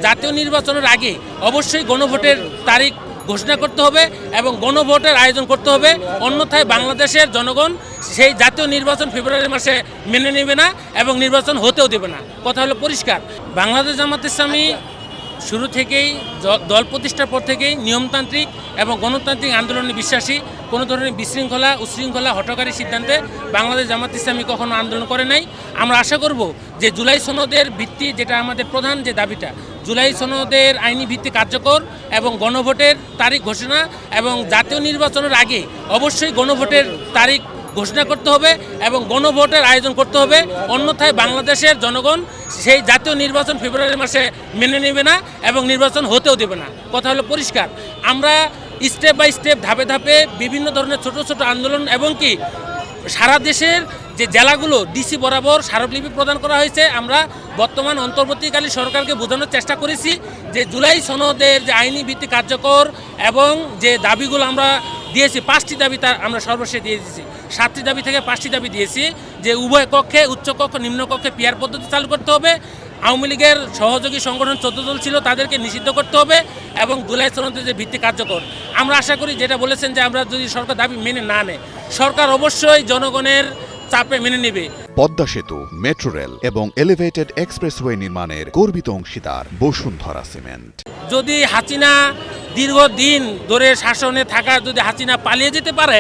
জাতীয় নির্বাচনের আগে অবশ্যই গণভোটের তারিখ ঘোষণা করতে হবে এবং গণভোটের আয়োজন করতে হবে। অন্যথায় বাংলাদেশের জনগণ সেই জাতীয় নির্বাচন ফেব্রুয়ারি মাসে মেনে নেবে না এবং নির্বাচন হতেও দেবে না। কথা হলো পরিষ্কার। বাংলাদেশ জামাত ইসলামী শুরু থেকেই দল প্রতিষ্ঠার পর থেকেই নিয়মতান্ত্রিক এবং গণতান্ত্রিক আন্দোলনে বিশ্বাসী। কোনো ধরনের বিশৃঙ্খলা উশৃঙ্খলা হঠকারী সিদ্ধান্তে বাংলাদেশ জামাত ইসলামী কখনো আন্দোলন করে নাই। আমরা আশা করব যে জুলাই সনদের ভিত্তি, যেটা আমাদের প্রধান যে দাবিটা, জুলাই সনদের আইনি ভিত্তি কার্যকর এবং গণভোটের তারিখ ঘোষণা এবং জাতীয় নির্বাচনের আগে অবশ্যই গণভোটের তারিখ ঘোষণা করতে হবে এবং গণভোটের আয়োজন করতে হবে। অন্যথায় বাংলাদেশের জনগণ সেই জাতীয় নির্বাচন ফেব্রুয়ারি মাসে মেনে নেবে না এবং নির্বাচন হতেও দেবে না। কথা হলো পরিষ্কার। আমরা স্টেপ বাই স্টেপ ধাপে ধাপে বিভিন্ন ধরনের ছোট ছোট আন্দোলন এবং কি সারা দেশের যে জেলাগুলো ডিসি বরাবর স্মারকলিপি প্রদান করা হয়েছে, আমরা বর্তমান অন্তর্বর্তীকালীন সরকারকে বোঝানোর চেষ্টা করেছি যে জুলাই সনদের যে আইনি ভিত্তি কার্যকর এবং যে দাবিগুলো আমরা দিয়েছি, 5টি দাবি তার আমরা সর্বশেষ দিয়ে দিয়েছি। 7টি দাবি থেকে 5টি দাবি দিয়েছি যে উভয় কক্ষে, উচ্চকক্ষ নিম্নকক্ষে পিয়ার পদ্ধতি চালু করতে হবে। আওয়ামী লীগের সহযোগী সংগঠন 14 দল ছিল, তাদেরকে নিষিদ্ধ করতে হবে এবং জুলাই সনদের যে ভিত্তি কার্যকর। আমরা আশা করি যেটা বলেছেন যে আমরা যদি সরকার দাবি মেনে না নেয়, সরকার অবশ্যই জনগণের চাপে মেনে নেবে। পদ্মা সেতু, মেট্রো রেল এবং এলিভেটেড এক্সপ্রেসওয়ে নির্মাণের গর্বিত অংশীদার বসুন্ধরা সিমেন্ট। যদি হাসিনা দীর্ঘদিন ধরে শাসনে থাকা, যদি হাসিনা পালিয়ে যেতে পারে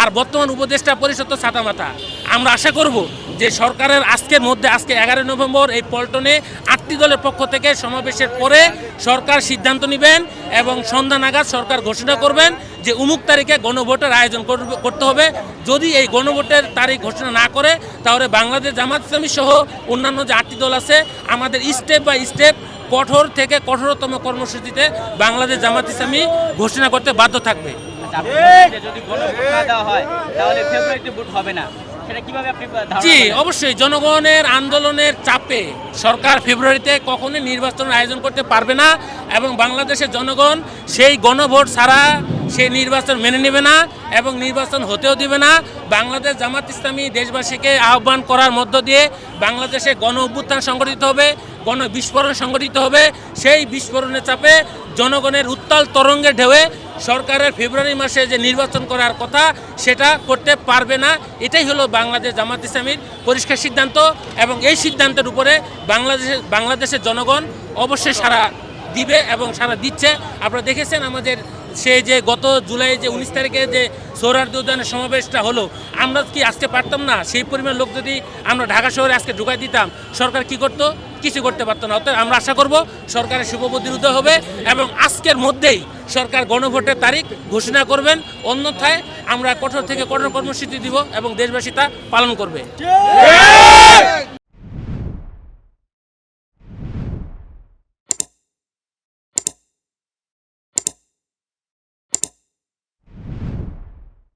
আর বর্তমান উপদেষ্টা পরিষদ তো ছাতামাতা, আমরা আশা করব যে সরকারের আজকের মধ্যে, আজকে 11 নভেম্বর এই পল্টনে 8টি দলের পক্ষ থেকে সমাবেশের পরে সরকার সিদ্ধান্ত নেবেন এবং সন্ধ্যা নাগাদ সরকার ঘোষণা করবেন যে অমুক তারিখে গণভোটের আয়োজন করতে হবে। যদি এই গণভোটের তারিখ ঘোষণা না করে, তাহলে বাংলাদেশ জামাত ইসলামী সহ অন্যান্য যে 8টি দল আছে, আমাদের স্টেপ বাই স্টেপ কঠোর থেকে কঠোরতম কর্মসূচিতে বাংলাদেশ জামাত ইসলামী ঘোষণা করতে বাধ্য থাকবে। যদি গণভোট না দেওয়া হয় তাহলে ফেব্রুয়ারিতে ভোট হবে না, সেটা কিভাবে আপনি জি অবশ্যই জনগণের আন্দোলনের চাপে সরকার ফেব্রুয়ারিতে কখনোই নির্বাচনের আয়োজন করতে পারবে না এবং বাংলাদেশের জনগণ সেই গণভোট ছাড়া সেই নির্বাচন মেনে নেবে না এবং নির্বাচন হতেও দিবে না। বাংলাদেশ জামাত ইসলামী দেশবাসীকে আহ্বান করার মধ্য দিয়ে বাংলাদেশে গণ অভ্যুত্থান সংগঠিত হবে, গণ বিস্ফোরণ সংগঠিত হবে। সেই বিস্ফোরণের চাপে জনগণের উত্তাল তরঙ্গের ঢেউয়ে সরকারের ফেব্রুয়ারি মাসে যে নির্বাচন করার কথা সেটা করতে পারবে না। এটাই হলো বাংলাদেশ জামাত ইসলামীর পরিষ্কার সিদ্ধান্ত এবং এই সিদ্ধান্তের উপরে বাংলাদেশের জনগণ অবশ্যই সাড়া দিবে এবং সাড়া দিচ্ছে। আপনারা দেখেছেন আমাদের সেই যে গত জুলাই যে 19 তারিখে যে সোহরাওয়ার্দী উদ্যানের সমাবেশটা হলো, আমরা কি আসতে পারতাম না? সেই পরিমাণ লোক যদি আমরা ঢাকা শহরে আজকে ঢুকাই দিতাম, সরকার কি করতো? কিছু করতে পারতো না। অতএব আমরা আশা করব সরকারের শুভবুদ্ধির উদয় হবে এবং আজকের মধ্যেই সরকার গণভোটের তারিখ ঘোষণা করবেন। অন্যথায় আমরা কঠোর থেকে কঠোর কর্মসূচি দিব এবং দেশবাসী তা পালন করবে।